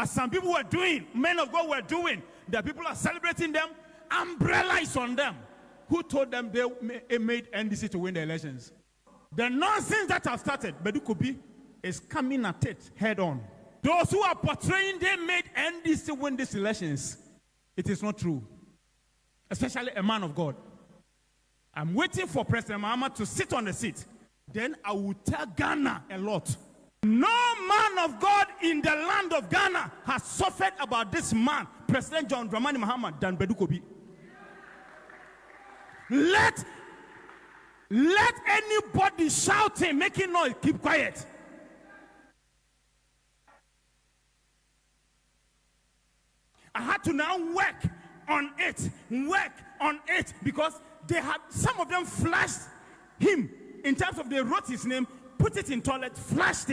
Some people were doing, men of God were doing, the people are celebrating them, umbrella is on them. Who told them they made NDC to win the elections? The nonsense that have started, Badu Kobi is coming at it head on. Those who are portraying they made NDC win these elections, it is not true. Especially a man of God. I'm waiting for President Mahama to sit on the seat. Then I will tell Ghana a lot. No man of God in the land of Ghana has suffered about this man, President John Dramani Mahama, than Badu Kobi. Let anybody shouting, making noise, keep quiet. I had to now work on it, because they had, some of them flashed him in terms of they wrote his name, put it in toilet, flashed it.